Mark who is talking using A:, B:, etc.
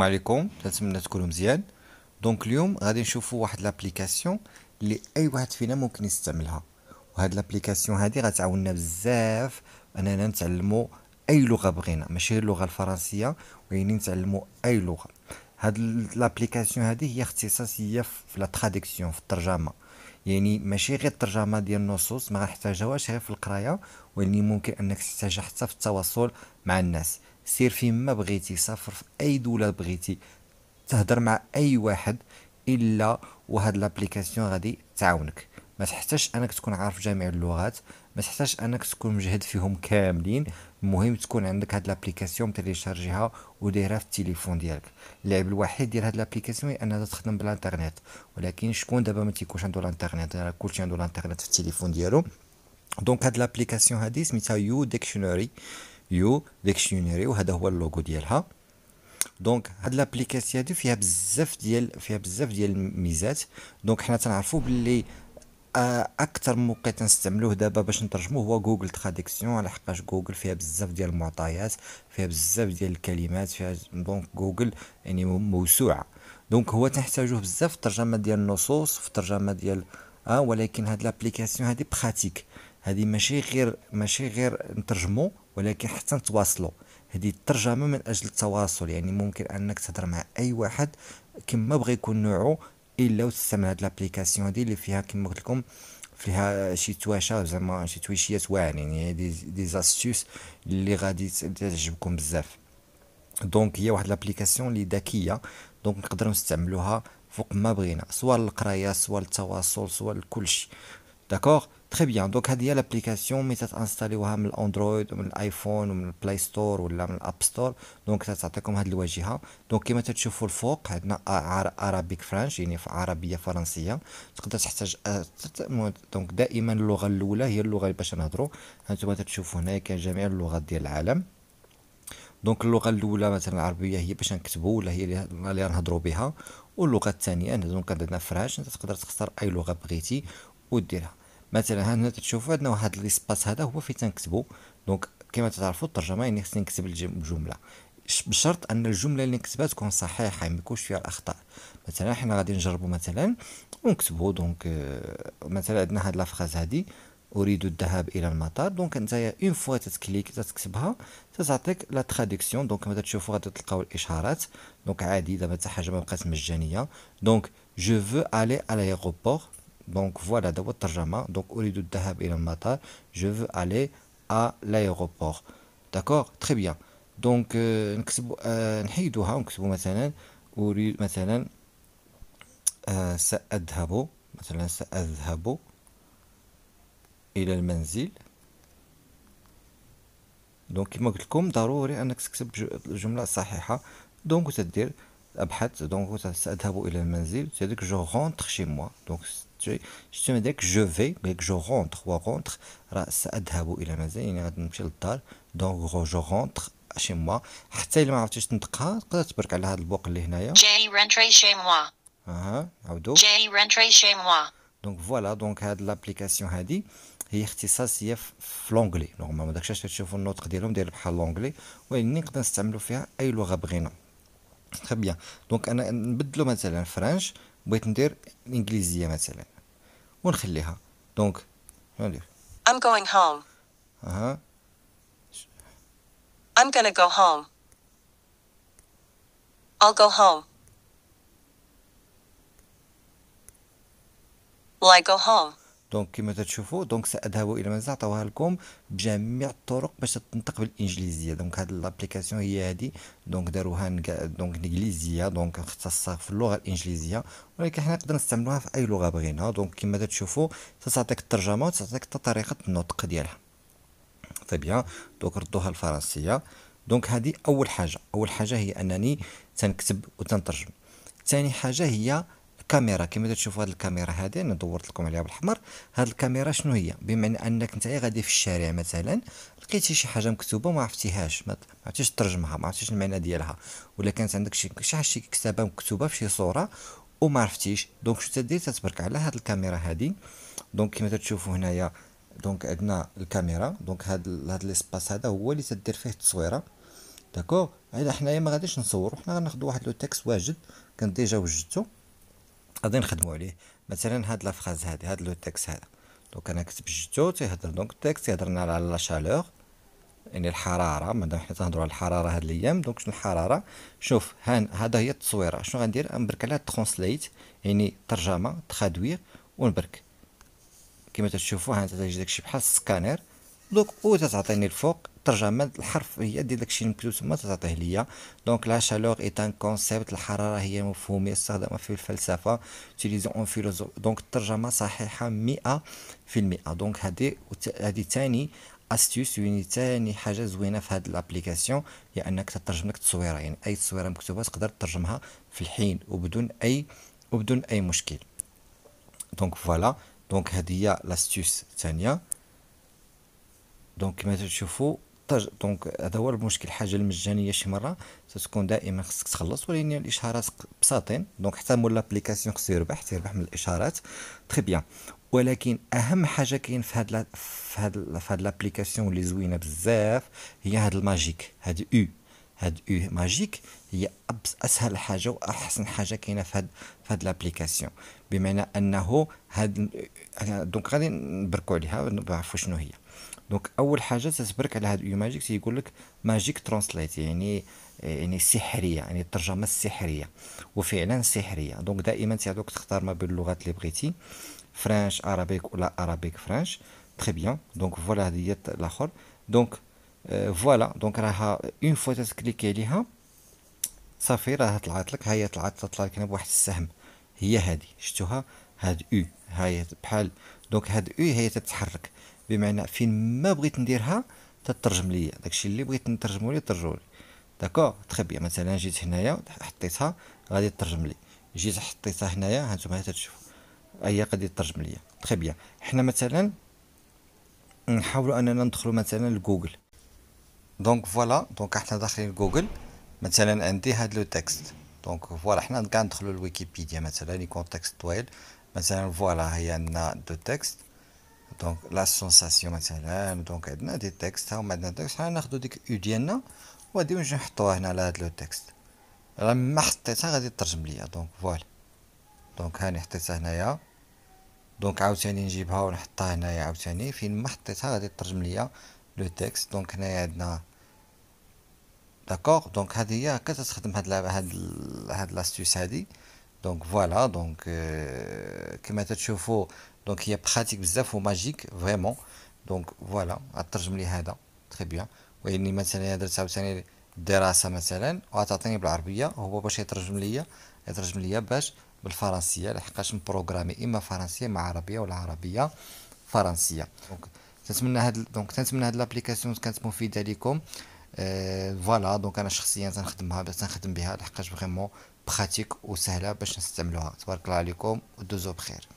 A: السلام عليكم، نتمنى تكونوا مزيان. دونك اليوم غادي نشوفوا واحد لابليكاسيون اللي اي واحد فينا ممكن يستعملها. وهاد لابليكاسيون هادي غتعاوننا بزاف اننا نتعلموا اي لغه بغينا، ماشي اللغه الفرنسيه، ولكن نتعلموا اي لغه. هاد لابليكاسيون هادي هي اختصاصيه في لا تراديكسيون، في الترجمه. يعني ماشي غير الترجمه ديال النصوص، ما غنحتاجوهاش غير في القرايه، ولكن ممكن انك تحتاجها حتى في التواصل مع الناس. سير فين ما بغيتي، سافر في اي دوله بغيتي، تهدر مع اي واحد الا وهاد لابليكاسيون غادي تعاونك. ما تحتاجش انك تكون عارف جميع اللغات، ما تحتاجش انك تكون مجهد فيهم كاملين. المهم تكون عندك هاد لابليكاسيون تيليشارجيها وديرها في التليفون ديالك. اللعب الوحيد ديال هاد لابليكاسيون هي انها تخدم بالانترنت، ولكن شكون دابا ما تيكونش عنده الانترنت؟ راه كلشي عنده الانترنت في التليفون ديالو. دونك هاد لابليكاسيون هادي سميتها يو ديكشنري، وهذا هو اللوغو ديالها. دونك هاد لابليكاسيون هادي فيها بزاف ديال الميزات. دونك حنا تنعرفوا باللي اكثر موقع تنستعملوه دابا باش نترجموه هو جوجل تراديكسيون، على حقاش جوجل فيها بزاف ديال المعطيات، فيها بزاف ديال الكلمات، فيها دونك جوجل يعني موسوعه. دونك هو تنحتاجوه بزاف في الترجمه ديال النصوص، في الترجمه ديال ولكن هاد لابليكاسيون هادي براتيك. هادي ماشي غير نترجمو، ولكن حتى نتواصلو. هذه الترجمة من أجل التواصل، يعني ممكن أنك تهضر مع أي واحد كما بغى يكون نوعه، إلا وتستعمل هاد لابليكاسيون هادي اللي فيها كما قلت لكم، فيها شي تواشا، زعما شي تويشيات واعرين، يعني دي زاستيوس اللي غادي تعجبكم بزاف. دونك هي واحد لابليكاسيون اللي ذكيه، دونك نقدروا نستعملوها فوق ما بغينا، سواء للقرايه سواء للتواصل سواء لكلشي. داكوغ تري بيان. دونك هذه هي لابليكاسيون مي تتانستاليوها من الاندرويد ومن الايفون ومن البلاي ستور ولا من الاب ستور. دونك تعطيكم هذه الواجهه. دونك كما تتشوفوا الفوق عندنا عربيك فرنش، يعني في عربيه فرنسيه. تقدر تحتاج دونك دائما اللغه الاولى هي اللغه اللي باش نهضروا. هانتوما تتشوفوا هنايا كاين جميع اللغات ديال العالم. دونك اللغه الاولى مثلا العربيه هي باش نكتبوا، ولا هي اللي نهضروا بها. واللغه الثانيه دونك عندنا فرنش، انت تقدر تختار اي لغه بغيتي وديرها. مثلا ها هنا تشوفوا عندنا واحد ليسباس، هذا هو فين تنكتبوا. دونك كما تعرفوا الترجمه يعني خصني نكتب الجمله، بشرط ان الجمله اللي نكتبها تكون صحيحه، ما يكونش فيها الاخطاء. مثلا حنا غادي نجربوا مثلا ونكتبوا. دونك مثلا عندنا هاد لافراز هادي: اريد الذهاب الى المطار. دونك نتايا اون فوا تتكليك تكتبها تتعطيك لا تراديكسيون. دونك كما تشوفوا غادي تلقاو الاشارات. دونك عادي دابا حتى حاجه ما بقات مجانيه. دونك جو فو الي على الايغوبور. دونك فوالا هذا هو الترجمه. دونك اريد الذهاب الى المطار، جو فو الي ا لايغوبور. داكوغ تري بيان. دونك نكتبوا نحيدوها ونكتبوا مثلا اريد مثلا ساذهب، مثلا ساذهب الى المنزل. دونك كما قلت لكم ضروري انك تكتب الجمله صحيحه. دونك تدير ابحث. دونك ساذهب الى المنزل، c'est-à-dire جو رونتر شي موا. دونك شتي داك جو في داك جو رونتر رونتر، راه ساذهب الى المنزل يعني غادي نمشي للدار. دونك جو رونتر شي موا. حتى الا ما عرفتيش تنطقها تقدر تبرك على هذا البوق اللي هنايا.
B: J'ai rentré chez moi.
A: عاودو.
B: J'ai rentré chez moi.
A: دونك فوالا. دونك هاد لابليكاسيون هادي هي اختصاصيه في لونجلي. نورمالمون داكشي تشوفوا النطق ديالهم داير بحال لونجلي، ولكن نقدر نستعملوا فيها اي لغه بغينا. تري بيان. دونك انا نبدلو مثلا فرنش، بغيت ندير الانجليزيه مثلا ونخليها. دونك شنو ندير؟
B: I'm going home.
A: اها
B: I'm gonna go home. I'll go home. Will I go home?
A: دونك كما تشوفوا دونك ساذهب الى المنزل عطاوها لكم بجميع الطرق باش تنطق بالانجليزيه. دونك هاد لابليكاسيون هي هادي. دونك داروها دونك انجليزيه، دونك مختصه في اللغه الانجليزيه، ولكن حنا نقدر نستعملوها في اي لغه بغينا. دونك كما تشوفوا تعطيك الترجمه وتعطيك حتى طريقه النطق ديالها. طيب بيان. دونك ردوها الفرنسيه. دونك هذه اول حاجه هي انني تنكتب وتنترجم. ثاني حاجه هي الكاميرا. كما تشوفوا هذه الكاميرا هذه انا دورت لكم عليها بالاحمر. هذه الكاميرا شنو هي؟ بمعنى انك نتايا غادي في الشارع مثلا لقيتي شي حاجه مكتوبه وما عرفتيهاش، ما عرفتيش ترجمها، ما عرفتيش المعنى ديالها، ولا كانت عندك شي حاجه شي كتابه مكتوبه في شي صوره وما عرفتيش. دونك شو تدير؟ تتبرك على هذه الكاميرا هذه. دونك كما تشوفوا هنايا دونك عندنا الكاميرا. دونك هاد ليسباس هذا هو اللي تدير فيه التصويره. داكوغ. هنا حنايا ما غاديش نصورو، حنا غناخدو واحد لو تكست واجد كان ديجا وجدتو غادي نخدمو عليه. مثلا هاد لا فراز هادي، هاد لو تكست هذا، دونك انا كتب جدتو تيهضر، دونك التكست يهضرنا على لا شالور، يعني الحراره. مادام حنا تنهضروا على الحراره هاد الايام، دونك شنو الحراره؟ شوف هذا هي التصويره. شنو غندير؟ نبرك عليها ترونسليت، يعني ترجمه تخادوير، ونبرك كما تشوفوا. ها انت تجي داكشي بحال السكانير، دونك وتتعطيني الفوق الترجمه الحرفيه ديال داكشي اللي مكتوب تما تتعطيه ليا. دونك لا شالور ايت ان كونسيبت، الحراره هي مفهوميه استخدم في الفلسفه تيليزون اون فيلوزوف. دونك الترجمه صحيحه 100%. دونك هادي تاني استيوس، يعني تاني حاجه زوينه في هاد لابليكاسيون، هي انك تترجم لك التصويره. يعني اي تصويره مكتوبه تقدر تترجمها في الحين وبدون اي مشكل. دونك فوالا، دونك هذه هي لاستيوس الثانيه. دونك كما تشوفوا دونك هذا هو المشكل. الحاجه المجانيه شي مره تتكون دائما خصك تخلص، ولكن الاشهارات بساطين. دونك حتى مول لابليكاسيون خصو يربح من الاشهارات، تري بيان. ولكن اهم حاجه كاين في هاد لابليكاسيون اللي زوينه بزاف هي هاد الماجيك، هاد ماجيك. هي اسهل حاجه واحسن حاجه كاينه في هاد لابليكاسيون. بمعنى انه دونك غادي نبركوا عليها نعرفوا شنو هي. دونك اول حاجه تتبرك على هاد ماجيك، تيقول لك ماجيك ترانسليت، يعني سحريه، يعني الترجمه السحريه، وفعلا سحريه. دونك دائما تيعطوك تختار ما بين اللغات اللي بغيتي، فرنش ارابيك ولا ارابيك فرنش، تري بيان. دونك فوالا هذه هي الاخر. دونك فوالا، دونك راها اون فوا تكليكي عليها صافي راه طلعت لك. هي طلع لك هنا بواحد السهم، هي هذه شفتوها، هاد هاي بحال. دونك هاد هي تتحرك، بمعنى فين ما بغيت نديرها تترجم ليا داكشي اللي بغيت نترجمو لي ترجمو لي. داكوغ تري بيان. مثلا جيت هنايا حطيتها غادي تترجم لي، جيت حطيتها هنايا هانتوما تشوفوا هي غادي تترجم ليا، تري بيان. حنا مثلا نحاولوا اننا ندخلوا مثلا لجوجل. دونك فوالا، دونك حنا داخلين جوجل. مثلا عندي هاد لو تكست، دونك فوالا حنا كاع ندخلوا لويكيبيديا مثلا يكون تكست طويل. مثلا فوالا هي عندنا دو تكست، دونك لا سونساسيون مثلا. دونك عندنا دي تكست، هاهما عندنا تكست. حنا ناخدو ديك ديالنا وغادي نجي نحطوها هنا على هاد لو تكست. لما حطيتها غادي تترجم ليا. دونك فوالا، دونك هاني حطيتها هنايا. دونك عاوتاني نجيبها ونحطها هنايا عاوتاني، فين ما حطيتها غادي تترجم ليا لو تكست. دونك هنايا عندنا داكوغ. دونك هذه هي هكا تستخدم هاد لاستيوس هادي. دونك فوالا، دونك كما تشوفوا دونك هي براتيك بزاف وماجيك فريمون. دونك فوالا غترجم لي هذا تري بيان. واني مثلا درت عاوتاني الدراسه مثلا وغتعطيني بالعربيه، هو باش يترجم ليا باش بالفرنسيه، لحقاش مبروغرامي اما فرنسيه مع عربيه ولا عربيه فرنسيه. دونك تنتمنى هاد لابليكاسيون كانت مفيده لكم. فوالا، دونك انا شخصيا تنخدمها باش نخدم بها، لحقاش فريمون براتيك وسهله باش نستعملوها. تبارك الله عليكم ودوزو بخير.